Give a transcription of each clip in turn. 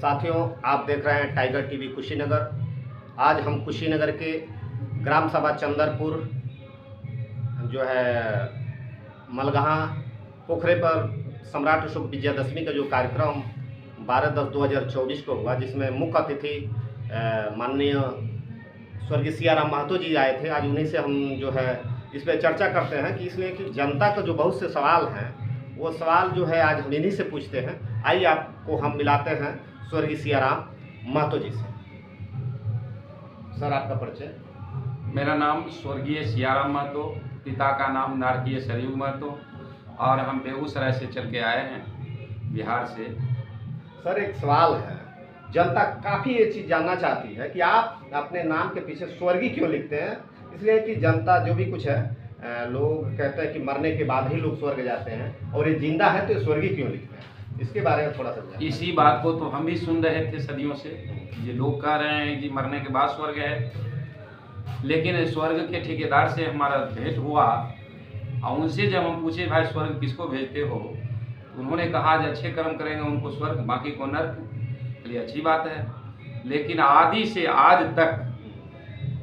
साथियों, आप देख रहे हैं टाइगर टीवी कुशीनगर। आज हम कुशीनगर के ग्राम सभा चंदरपुर जो है मलगहा पोखरे पर सम्राट अशोक विजयदशमी का जो कार्यक्रम 12/10/2024 को हुआ, जिसमें मुख्य अतिथि माननीय स्वर्गीय सियाराम महतो जी आए थे। आज उन्हीं से हम जो है इस पर चर्चा करते हैं कि इसलिए कि जनता का जो बहुत से सवाल हैं, वो सवाल जो है आज हम इन्हीं से पूछते हैं। आइए आपको हम मिलाते हैं स्वर्गीय सियाराम महतो जी से। सर, आपका परिचय। मेरा नाम स्वर्गीय सियाराम महतो, पिता का नाम नारकीय सरयू महतो, और हम बेगूसराय से चल के आए हैं, बिहार से। सर, एक सवाल है, जनता काफ़ी ये चीज़ जानना चाहती है कि आप अपने नाम के पीछे स्वर्गीय क्यों लिखते हैं। इसलिए कि जनता जो भी कुछ है, लोग कहते हैं कि मरने के बाद ही लोग स्वर्ग जाते हैं, और ये जिंदा है तो स्वर्गीय क्यों लिखते हैं, इसके बारे में थोड़ा सा। इसी बात को तो हम भी सुन रहे थे सदियों से, ये लोग कह रहे हैं कि मरने के बाद स्वर्ग है। लेकिन स्वर्ग के ठेकेदार से हमारा भेंट हुआ, और उनसे जब हम पूछे भाई स्वर्ग किसको भेजते हो, तो उन्होंने कहा जो अच्छे कर्म करेंगे उनको स्वर्ग, बाकी को नर्क। चलिए, अच्छी बात है। लेकिन आदि से आज तक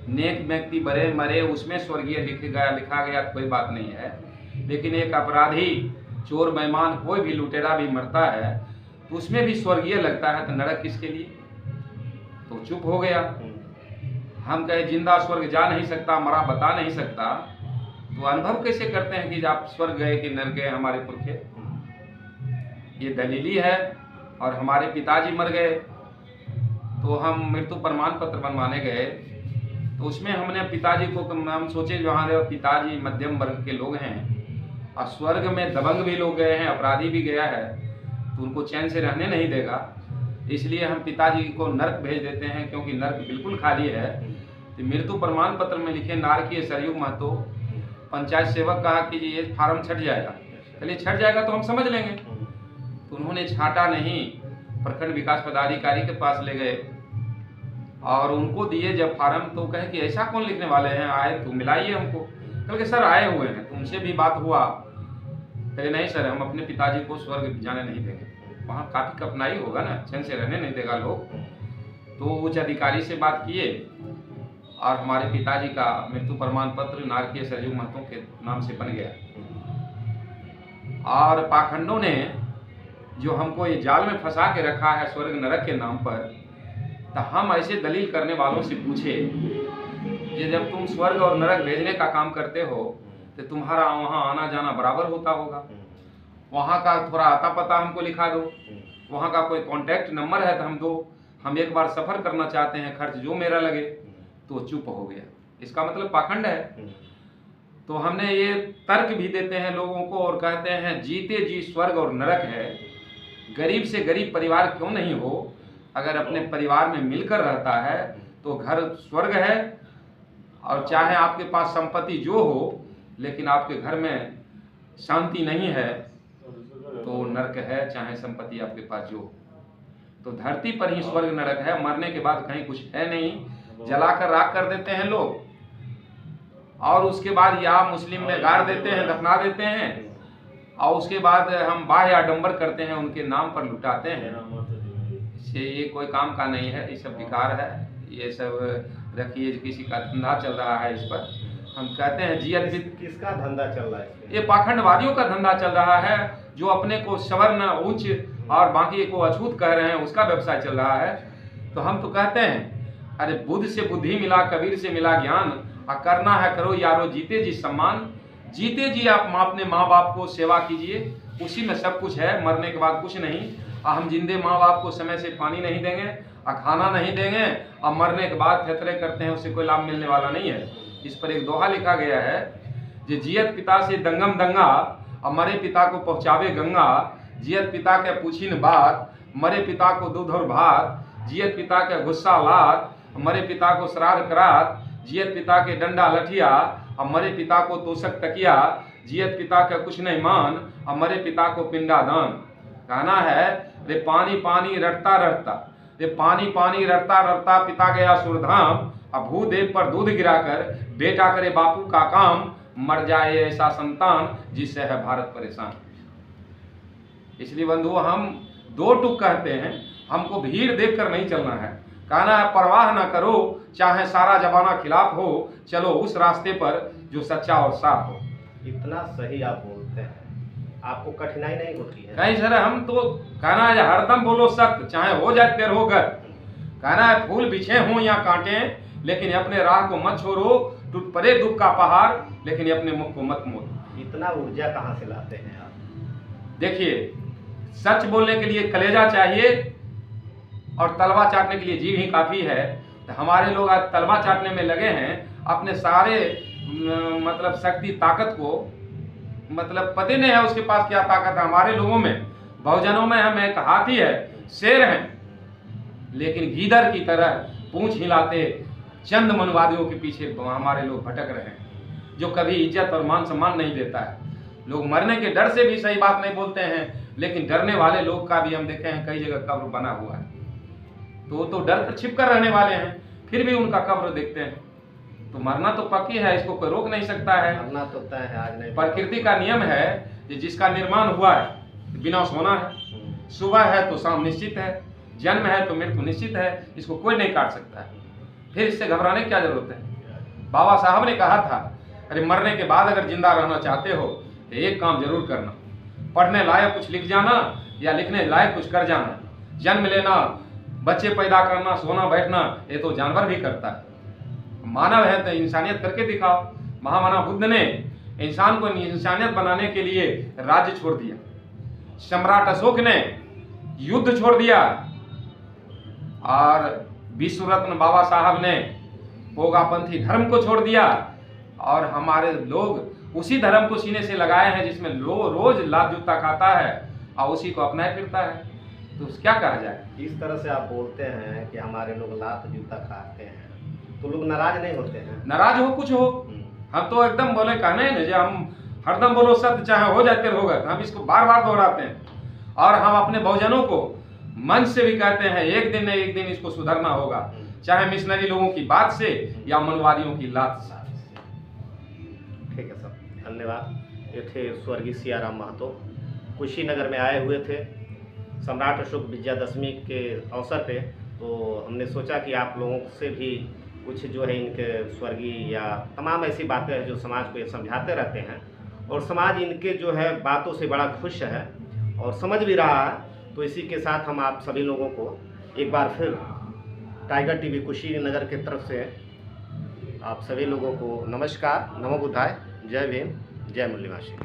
नेक व्यक्ति बड़े मरे, उसमें स्वर्गीय लिखा गया तो कोई बात नहीं है। लेकिन एक अपराधी, चोर बेईमान, कोई भी लुटेरा भी मरता है तो उसमें भी स्वर्गीय लगता है, तो नरक किसके लिए? तो चुप हो गया। हम कहे जिंदा स्वर्ग जा नहीं सकता, मरा बता नहीं सकता, तो अनुभव कैसे करते हैं कि आप स्वर्ग गए कि नरक गए हमारे पुरखे? ये दलीली है। और हमारे पिताजी मर गए तो हम मृत्यु प्रमाण पत्र बनवाने गए, तो उसमें हमने पिताजी को, हम सोचे जो हमारे पिताजी मध्यम वर्ग के लोग हैं और स्वर्ग में दबंग भी लोग गए हैं, अपराधी भी गया है, तो उनको चैन से रहने नहीं देगा, इसलिए हम पिताजी को नर्क भेज देते हैं, क्योंकि नर्क बिल्कुल खाली है। तो मृत्यु प्रमाण पत्र में लिखे नारकीय सरयू महतो। पंचायत सेवक कहा कि ये फार्म छट जाएगा। चलिए, छट जाएगा तो हम समझ लेंगे। तो उन्होंने छाटा नहीं, प्रखंड विकास पदाधिकारी के पास ले गए और उनको दिए जब फार्म, तो कहे कि ऐसा कौन लिखने वाले हैं, आए तो मिलाइए हमको। कहे सर आए हुए हैं। तो उनसे भी बात हुआ, कहे नहीं सर, हम अपने पिताजी को स्वर्ग जाने नहीं देंगे, वहाँ काफ़ी कठिनाई होगा ना, चैन से रहने नहीं देगा लोग। तो उच्च अधिकारी से बात किए और हमारे पिताजी का मृत्यु प्रमाण पत्र नारकीय सरयू महतो के नाम से बन गया। और पाखंडों ने जो हमको ये जाल में फंसा के रखा है स्वर्ग नरक के नाम पर, तो हम ऐसे दलील करने वालों से पूछे कि जब तुम स्वर्ग और नरक भेजने का काम करते हो तो तुम्हारा वहाँ आना जाना बराबर होता होगा, वहाँ का थोड़ा आता पता हमको लिखा दो, वहाँ का कोई कॉन्टैक्ट नंबर है तो हम दो, हम एक बार सफ़र करना चाहते हैं, खर्च जो मेरा लगे। तो चुप हो गया। इसका मतलब पाखंड है। तो हमने ये तर्क भी देते हैं लोगों को और कहते हैं जीते जी स्वर्ग और नरक है। गरीब से गरीब परिवार क्यों नहीं हो, अगर अपने परिवार में मिलकर रहता है तो घर स्वर्ग है। और चाहे आपके पास संपत्ति जो हो, लेकिन आपके घर में शांति नहीं है तो नरक है, चाहे संपत्ति आपके पास जो हो। तो धरती पर ही स्वर्ग नरक है, मरने के बाद कहीं कुछ है नहीं। जलाकर राख कर देते हैं लोग, और उसके बाद या मुस्लिम में गाड़ देते हैं, दफना देते हैं, और उसके बाद हम बाह्य आडंबर करते हैं, उनके नाम पर लुटाते हैं। इससे ये कोई काम का नहीं है, ये सब बेकार है। ये सब रखिए, किसी का धंधा चल रहा है, इस पर हम कहते हैं जियत। किसका धंधा चल रहा है? ये पाखंडवादियों का धंधा चल रहा है, जो अपने को सवर्ण उच्च और बाकी को अछूत कह रहे हैं, उसका व्यवसाय चल रहा है। तो हम तो कहते हैं अरे बुद्ध से बुद्धि मिला, कबीर से मिला ज्ञान, और करना है करो यारो जीते जी सम्मान। जीते जी आप अपने माँ बाप को सेवा कीजिए, उसी में सब कुछ है, मरने के बाद कुछ नहीं। और हम जिंदे माँ बाप को समय से पानी नहीं देंगे और खाना नहीं देंगे, और मरने के बाद थेतरे करते हैं, उससे कोई लाभ मिलने वाला नहीं है। इस पर एक दोहा लिखा गया है, जो जियत पिता से दंगम दंगा, और मरे पिता को पहुँचावे गंगा। जियत पिता के पूछी न बात, मरे पिता को दूध और भात। जियत पिता के गुस्सा लात, मरे पिता को श्राद्ध करात। जियत पिता के डंडा लठिया, और मरे पिता को तोषक तकिया। जियत पिता का कुछ नहीं मान, और मरे पिता को पिंडा दान। कहना है रे पानी पानी रटता रटता, रे पानी पानी रटता रटता पिता गया सुरधाम। अब भूदेव पर दूध गिराकर बेटा करे बापू का काम, मर जाए ऐसा संतान जिससे है भारत परेशान। इसलिए बंधु, हम दो टुक कहते हैं, हमको भीड़ देखकर नहीं चलना है। कहना है परवाह ना करो, चाहे सारा जमाना खिलाफ हो, चलो उस रास्ते पर जो सच्चा और साफ हो। इतना सही आप बोलते हैं, आपको कठिनाई नहीं होती है? नहीं सर, हम तो कहना है हरदम बोलो सख्त, चाहे हो जाए तेर होकर। कहना है फूल बिछे हों या कांटे, लेकिन अपने राह को मत छोड़ो, टूट पड़े दुख का पहाड़, लेकिन अपने मुख को मत मोड़ो। इतना ऊर्जा कहाँ से लाते हैं आप? देखिए, सच बोलने के लिए कलेजा चाहिए और तलवा चाटने के लिए जीभ ही काफी है। तो हमारे लोग आज तलवा चाटने में लगे हैं, अपने सारे मतलब शक्ति ताकत को, मतलब पता नहीं है उसके पास क्या ताकत है। हमारे लोगों में, बहुजनों में हम एक हाथी है, शेर हैं, लेकिन गीदड़ की तरह पूंछ हिलाते चंद मनवादियों के पीछे हमारे लोग भटक रहे हैं, जो कभी इज्जत और मान सम्मान नहीं देता है। लोग मरने के डर से भी सही बात नहीं बोलते हैं, लेकिन डरने वाले लोग का भी हम देखे हैं कई जगह कब्र बना हुआ है। तो डर कर छिप कर रहने वाले हैं, फिर भी उनका कब्र देखते हैं। तो मरना तो पक्की है, इसको कोई रोक नहीं सकता है। मरना तो तय है, आज नहीं। प्रकृति का नियम है कि जिसका निर्माण हुआ है विनाश होना है। सुबह है तो शाम निश्चित है, जन्म है तो मृत्यु निश्चित है, इसको कोई नहीं काट सकता है। फिर इससे घबराने की क्या जरूरत है? बाबा साहब ने कहा था, अरे मरने के बाद अगर जिंदा रहना चाहते हो तो एक काम जरूर करना, पढ़ने लायक कुछ लिख जाना या लिखने लायक कुछ कर जाना। जन्म लेना, बच्चे पैदा करना, सोना बैठना, ये तो जानवर भी करता है। मानव है तो इंसानियत करके दिखाओ। महामना बुद्ध ने इंसान को इंसानियत बनाने के लिए राज्य छोड़ दिया। सम्राट अशोक ने युद्ध छोड़ दिया, और विश्व रत्न बाबा साहब ने होगापंथी धर्म को छोड़ दिया। और हमारे लोग उसी धर्म को सीने से लगाए हैं जिसमें रोज लात जूता खाता है और उसी को अपनाए फिरता है। तो क्या कहा जाए? इस तरह से आप बोलते हैं कि हमारे लोग लात जूता खाते हैं, तो लोग नाराज नहीं होते हैं? नाराज हो कुछ हो, हम तो एकदम बोले कहने हैं ना, हम हरदम बोलो सत्य, चाहे हो जाते होगा। हम इसको बार बार दोहराते हैं और हम अपने बहुजनों को मन से भी कहते हैं एक दिन न एक दिन इसको सुधरना होगा, चाहे मिशनरी लोगों की बात से या मनवादियों की लात से। ठीक है सर, धन्यवाद। ये थे स्वर्गीय सियाराम महतो, कुशीनगर में आए हुए थे सम्राट अशोक विजयादशमी के अवसर पे। तो हमने सोचा कि आप लोगों से भी कुछ जो है इनके स्वर्गीय या तमाम ऐसी बातें हैं जो समाज को ये समझाते रहते हैं, और समाज इनके जो है बातों से बड़ा खुश है और समझ भी रहा है। तो इसी के साथ हम आप सभी लोगों को एक बार फिर टाइगर टीवी कुशीनगर की तरफ से आप सभी लोगों को नमस्कार, नमो बुद्धाय, जय भीम, जय मुरलीवासी।